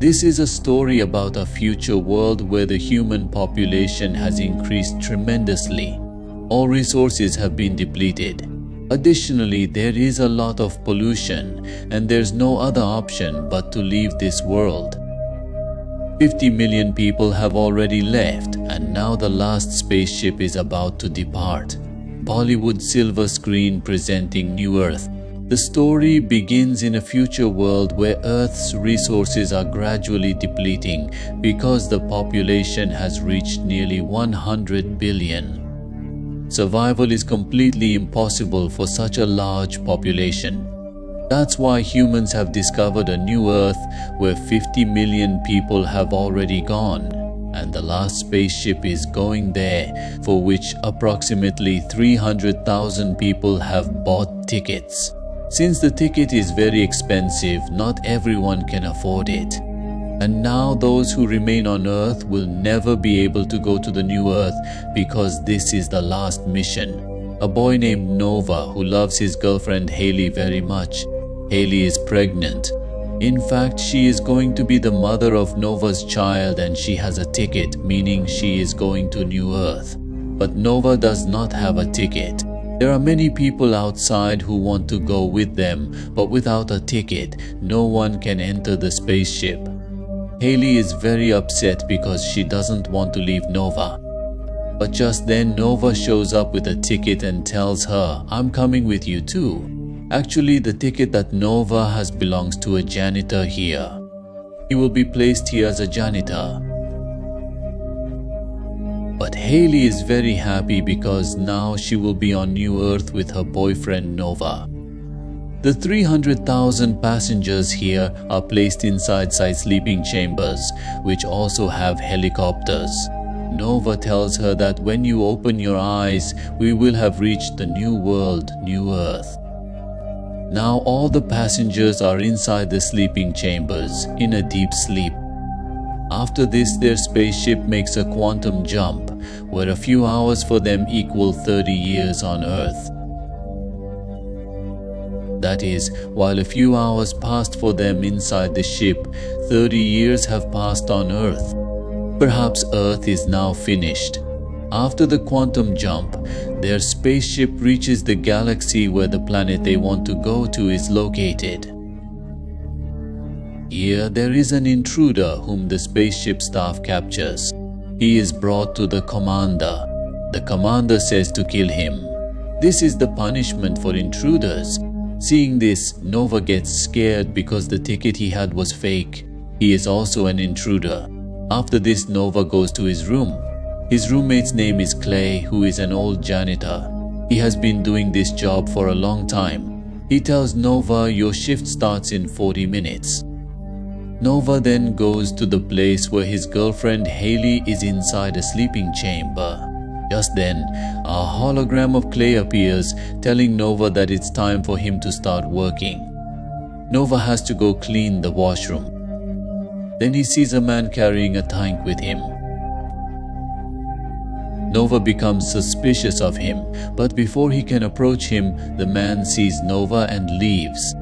This is a story about a future world where the human population has increased tremendously. All resources have been depleted. Additionally, there is a lot of pollution, and there's no other option but to leave this world. 50 million people have already left, and now the last spaceship is about to depart. Bollywood silver screen presenting New Earth. The story begins in a future world where Earth's resources are gradually depleting because the population has reached nearly 100 billion. Survival is completely impossible for such a large population. That's why humans have discovered a new Earth where 50 million people have already gone, and the last spaceship is going there, for which approximately 300,000 people have bought tickets. Since the ticket is very expensive, not everyone can afford it. And now those who remain on Earth will never be able to go to the new Earth because this is the last mission. A boy named Nova who loves his girlfriend Haley very much. Haley is pregnant. In fact, she is going to be the mother of Nova's child, and she has a ticket, meaning she is going to New Earth. But Nova does not have a ticket. There are many people outside who want to go with them, but without a ticket, no one can enter the spaceship. Haley is very upset because she doesn't want to leave Nova. But just then Nova shows up with a ticket and tells her, "I'm coming with you too." Actually, the ticket that Nova has belongs to a janitor here. He will be placed here as a janitor. But Haley is very happy because now she will be on New Earth with her boyfriend Nova. The 300,000 passengers here are placed inside sleeping chambers, which also have helicopters. Nova tells her that when you open your eyes, we will have reached the new world, New Earth. Now all the passengers are inside the sleeping chambers, in a deep sleep. After this, their spaceship makes a quantum jump, where a few hours for them equal 30 years on Earth. That is, while a few hours passed for them inside the ship, 30 years have passed on Earth. Perhaps Earth is now finished. After the quantum jump, their spaceship reaches the galaxy where the planet they want to go to is located. Here, there is an intruder whom the spaceship staff captures. He is brought to the commander. The commander says to kill him. This is the punishment for intruders. Seeing this, Nova gets scared because the ticket he had was fake. He is also an intruder. After this, Nova goes to his room. His roommate's name is Clay, who is an old janitor. He has been doing this job for a long time. He tells Nova, "Your shift starts in 40 minutes. Nova then goes to the place where his girlfriend Haley is inside a sleeping chamber. Just then, a hologram of Clay appears, telling Nova that it's time for him to start working. Nova has to go clean the washroom. Then he sees a man carrying a tank with him. Nova becomes suspicious of him, but before he can approach him, the man sees Nova and leaves.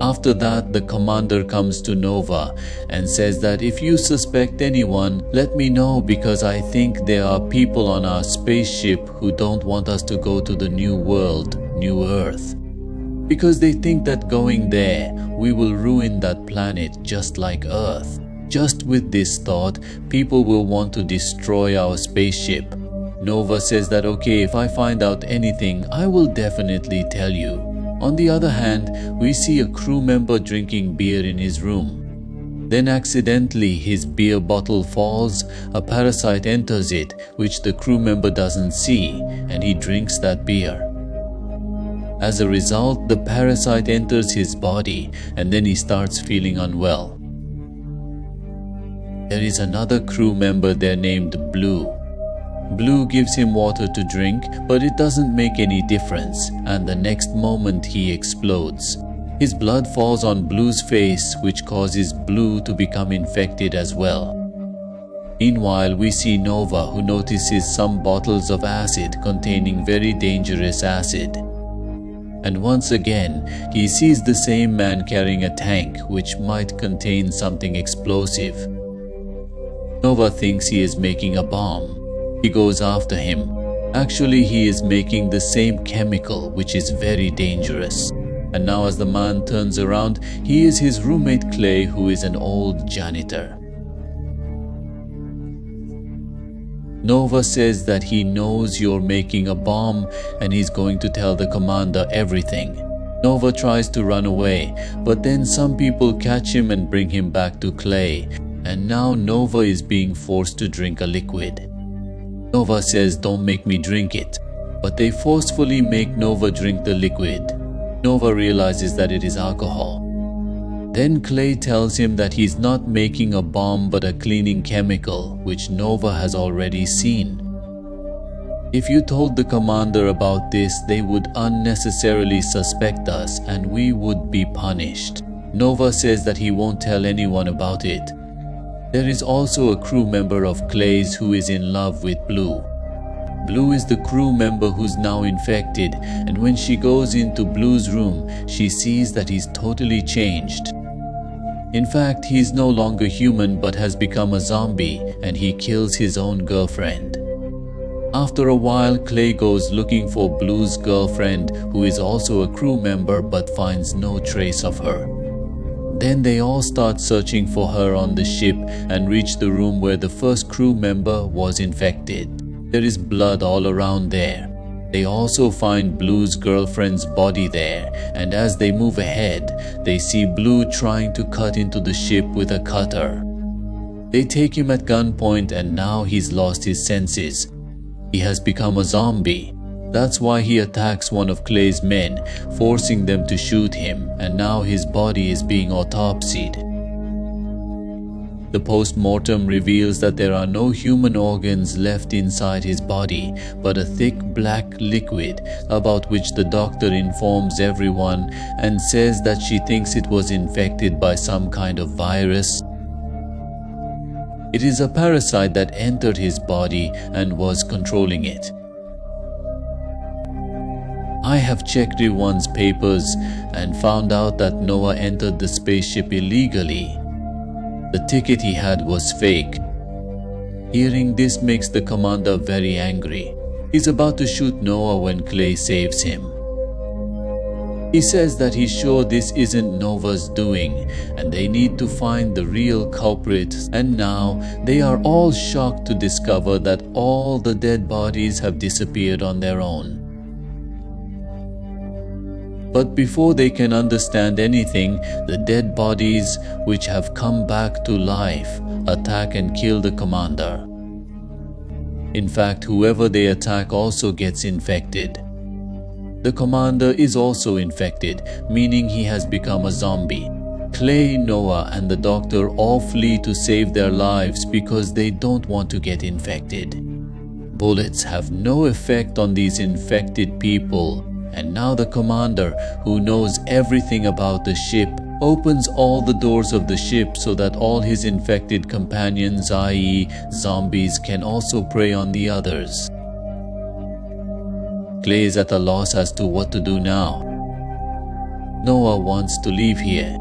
After that, the commander comes to Nova and says that if you suspect anyone, let me know because I think there are people on our spaceship who don't want us to go to the new world, New Earth. Because they think that going there, we will ruin that planet just like Earth. Just with this thought, people will want to destroy our spaceship. Nova says that okay, if I find out anything, I will definitely tell you. On the other hand, we see a crew member drinking beer in his room. Then accidentally his beer bottle falls, a parasite enters it, which the crew member doesn't see, and he drinks that beer. As a result, the parasite enters his body, and then he starts feeling unwell. There is another crew member there named Blue. Blue gives him water to drink, but it doesn't make any difference, and the next moment he explodes. His blood falls on Blue's face, which causes Blue to become infected as well. Meanwhile, we see Nova, who notices some bottles of acid containing very dangerous acid. And once again, he sees the same man carrying a tank which might contain something explosive. Nova thinks he is making a bomb. He goes after him. Actually, he is making the same chemical, which is very dangerous. And now as the man turns around, he is his roommate Clay, who is an old janitor. Nova says that he knows you're making a bomb and he's going to tell the commander everything. Nova tries to run away, but then some people catch him and bring him back to Clay. And now Nova is being forced to drink a liquid. Nova says, "Don't make me drink it," but they forcefully make Nova drink the liquid. Nova realizes that it is alcohol. Then Clay tells him that he's not making a bomb but a cleaning chemical, which Nova has already seen. "If you told the commander about this, they would unnecessarily suspect us and we would be punished." Nova says that he won't tell anyone about it. There is also a crew member of Clay's who is in love with Blue. Blue is the crew member who's now infected, and when she goes into Blue's room, she sees that he's totally changed. In fact, he's no longer human but has become a zombie, and he kills his own girlfriend. After a while, Clay goes looking for Blue's girlfriend, who is also a crew member but finds no trace of her. Then they all start searching for her on the ship and reach the room where the first crew member was infected. There is blood all around there. They also find Blue's girlfriend's body there, and as they move ahead, they see Blue trying to cut into the ship with a cutter. They take him at gunpoint and now he's lost his senses. He has become a zombie. That's why he attacks one of Clay's men, forcing them to shoot him, and now his body is being autopsied. The post-mortem reveals that there are no human organs left inside his body, but a thick black liquid about which the doctor informs everyone and says that she thinks it was infected by some kind of virus. It is a parasite that entered his body and was controlling it. I have checked everyone's papers and found out that Noah entered the spaceship illegally. The ticket he had was fake. Hearing this makes the commander very angry. He's about to shoot Noah when Clay saves him. He says that he's sure this isn't Nova's doing and they need to find the real culprit, and now they are all shocked to discover that all the dead bodies have disappeared on their own. But before they can understand anything, the dead bodies, which have come back to life, attack and kill the commander. In fact, whoever they attack also gets infected. The commander is also infected, meaning he has become a zombie. Clay, Noah, and the doctor all flee to save their lives because they don't want to get infected. Bullets have no effect on these infected people. And now the commander, who knows everything about the ship, opens all the doors of the ship so that all his infected companions, i.e. zombies, can also prey on the others. Clay is at a loss as to what to do now. Noah wants to leave here.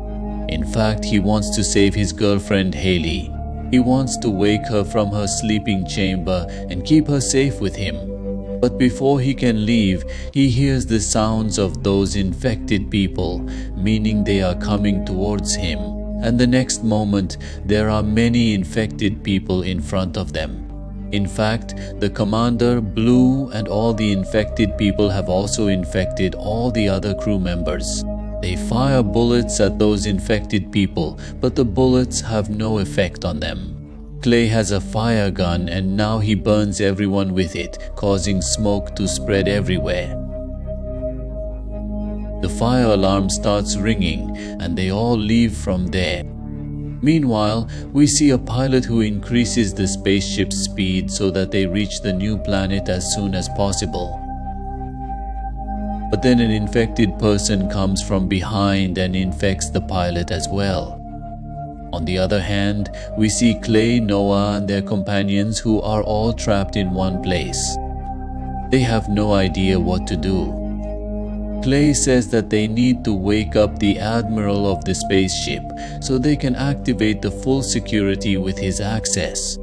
In fact, he wants to save his girlfriend Haley. He wants to wake her from her sleeping chamber and keep her safe with him. But before he can leave, he hears the sounds of those infected people, meaning they are coming towards him. And the next moment, there are many infected people in front of them. In fact, the commander, Blue, and all the infected people have also infected all the other crew members. They fire bullets at those infected people, but the bullets have no effect on them. Clay has a fire gun and now he burns everyone with it, causing smoke to spread everywhere. The fire alarm starts ringing and they all leave from there. Meanwhile, we see a pilot who increases the spaceship's speed so that they reach the new planet as soon as possible. But then an infected person comes from behind and infects the pilot as well. On the other hand, we see Clay, Noah, and their companions who are all trapped in one place. They have no idea what to do. Clay says that they need to wake up the admiral of the spaceship so they can activate the full security with his access.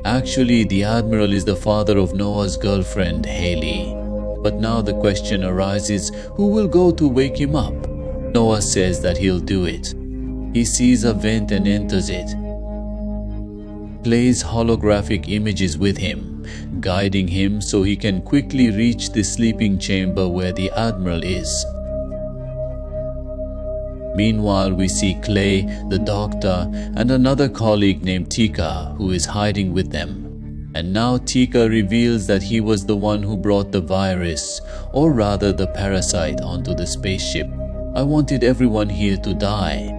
Actually, the admiral is the father of Noah's girlfriend, Haley. But now the question arises, who will go to wake him up? Noah says that he'll do it. He sees a vent and enters it. Clay's holographic image is with him, guiding him so he can quickly reach the sleeping chamber where the admiral is. Meanwhile, we see Clay, the doctor, and another colleague named Tika who is hiding with them. And now Tika reveals that he was the one who brought the virus, or rather the parasite, onto the spaceship. I wanted everyone here to die.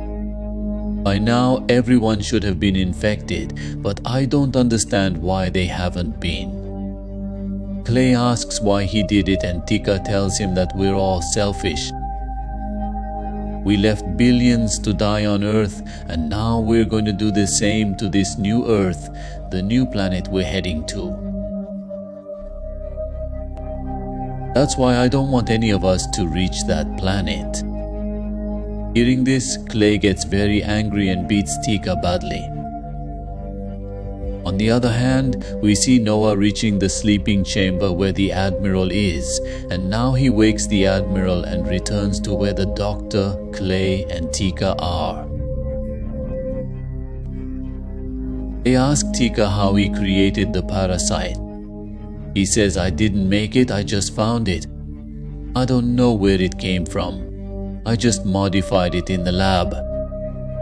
By now, everyone should have been infected, but I don't understand why they haven't been. Clay asks why he did it, and Tika tells him that we're all selfish. We left billions to die on Earth, and now we're going to do the same to this new Earth, the new planet we're heading to. That's why I don't want any of us to reach that planet. Hearing this, Clay gets very angry and beats Tika badly. On the other hand, we see Noah reaching the sleeping chamber where the Admiral is, and now he wakes the Admiral and returns to where the Doctor, Clay, and Tika are. They ask Tika how he created the parasite. He says, "I didn't make it, I just found it. I don't know where it came from. I just modified it in the lab.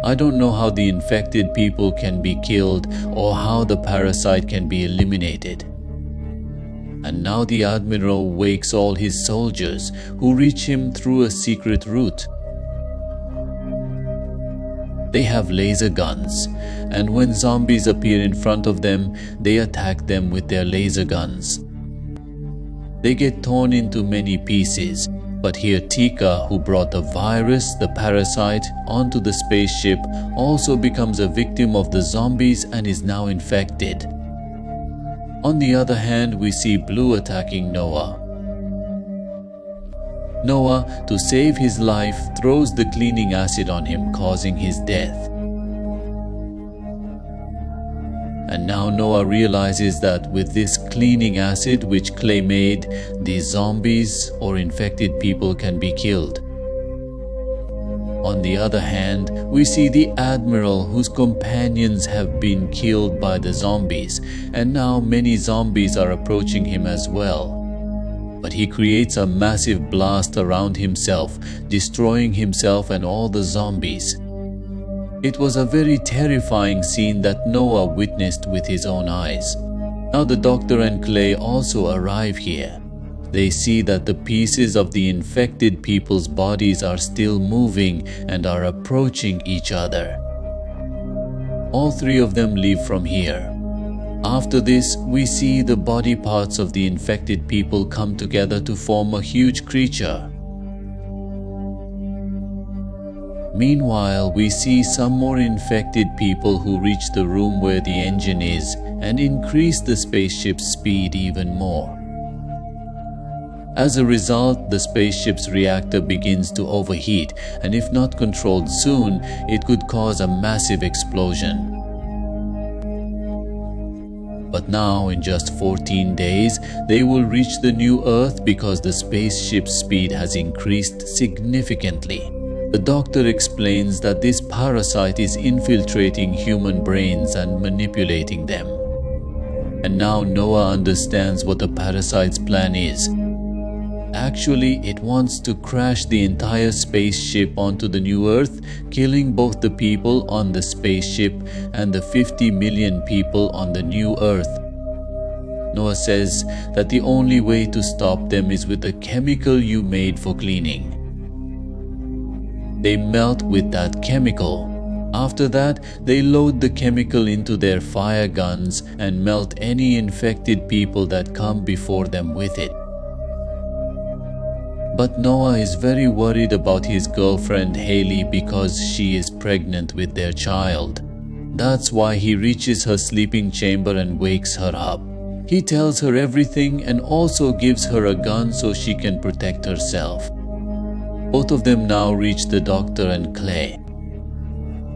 I don't know how the infected people can be killed or how the parasite can be eliminated." And now the Admiral wakes all his soldiers, who reach him through a secret route. They have laser guns, and when zombies appear in front of them, they attack them with their laser guns. They get torn into many pieces. But here Tika, who brought the virus, the parasite, onto the spaceship, also becomes a victim of the zombies and is now infected. On the other hand, we see Blue attacking Noah. Noah, to save his life, throws the cleaning acid on him, causing his death. And now Noah realizes that with this cleaning acid which Clay made, the zombies or infected people can be killed. On the other hand, we see the Admiral, whose companions have been killed by the zombies, and now many zombies are approaching him as well. But he creates a massive blast around himself, destroying himself and all the zombies. It was a very terrifying scene that Noah witnessed with his own eyes. Now the Doctor and Clay also arrive here. They see that the pieces of the infected people's bodies are still moving and are approaching each other. All three of them leave from here. After this, we see the body parts of the infected people come together to form a huge creature. Meanwhile, we see some more infected people who reach the room where the engine is and increase the spaceship's speed even more. As a result, the spaceship's reactor begins to overheat, and if not controlled soon, it could cause a massive explosion. But now, in just 14 days, they will reach the new Earth because the spaceship's speed has increased significantly. The Doctor explains that this parasite is infiltrating human brains and manipulating them. And now Noah understands what the parasite's plan is. Actually, it wants to crash the entire spaceship onto the new Earth, killing both the people on the spaceship and the 50 million people on the new Earth. Noah says that the only way to stop them is with the chemical you made for cleaning. They melt with that chemical. After that, they load the chemical into their fire guns and melt any infected people that come before them with it. But Noah is very worried about his girlfriend Haley because she is pregnant with their child. That's why he reaches her sleeping chamber and wakes her up. He tells her everything and also gives her a gun so she can protect herself. Both of them now reach the doctor and Clay.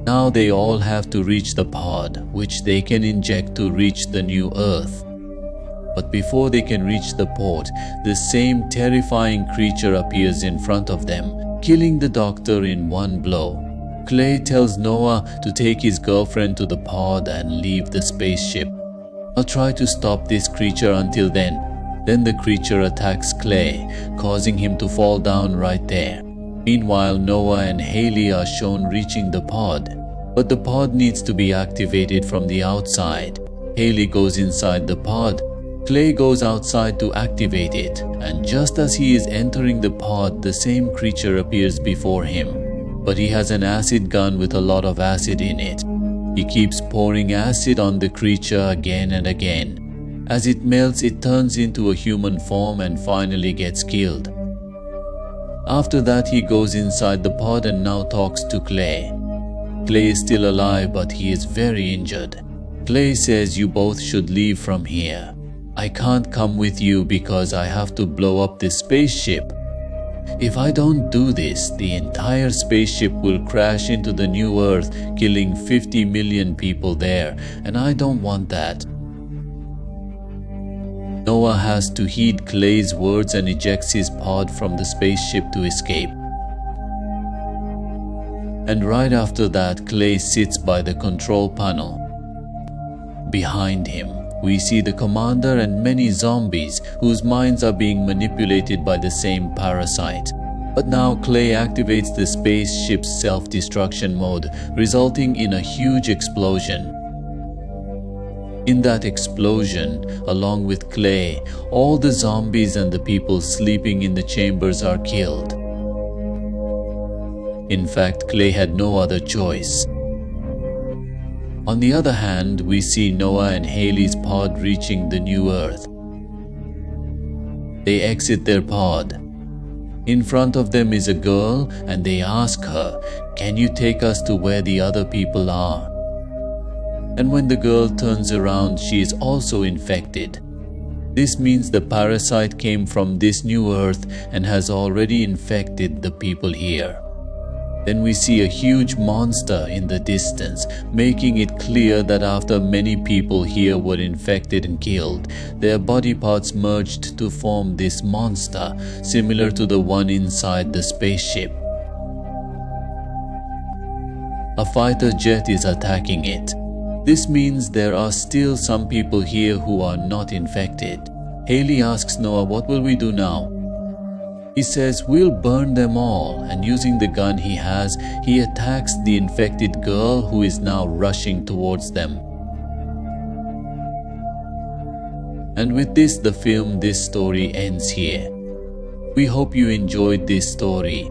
Now they all have to reach the pod, which they can inject to reach the new Earth. But before they can reach the port, the same terrifying creature appears in front of them, killing the doctor in one blow. Clay tells Noah to take his girlfriend to the pod and leave the spaceship. I'll try to stop this creature until then. Then the creature attacks Clay, causing him to fall down right there. Meanwhile, Noah and Haley are shown reaching the pod. But the pod needs to be activated from the outside. Haley goes inside the pod. Clay goes outside to activate it, and just as he is entering the pod, the same creature appears before him. But he has an acid gun with a lot of acid in it. He keeps pouring acid on the creature again and again. As it melts, it turns into a human form and finally gets killed. After that, he goes inside the pod and now talks to Clay. Clay is still alive, but he is very injured. Clay says, "You both should leave from here. I can't come with you because I have to blow up this spaceship. If I don't do this, the entire spaceship will crash into the new Earth, killing 50 million people there, and I don't want that." Noah has to heed Clay's words and ejects his pod from the spaceship to escape. And right after that, Clay sits by the control panel. Behind him, we see the commander and many zombies whose minds are being manipulated by the same parasite. But now Clay activates the spaceship's self-destruction mode, resulting in a huge explosion. In that explosion, along with Clay, all the zombies and the people sleeping in the chambers are killed. In fact, Clay had no other choice. On the other hand, we see Noah and Haley's pod reaching the new Earth. They exit their pod. In front of them is a girl, and they ask her, "Can you take us to where the other people are?" And when the girl turns around, she is also infected. This means the parasite came from this new Earth and has already infected the people here. Then we see a huge monster in the distance, making it clear that after many people here were infected and killed, their body parts merged to form this monster, similar to the one inside the spaceship. A fighter jet is attacking it. This means there are still some people here who are not infected. Haley asks Noah, "What will we do now?" He says, "We'll burn them all," and using the gun he has, he attacks the infected girl who is now rushing towards them. And with this, the film This Story ends here. We hope you enjoyed this story.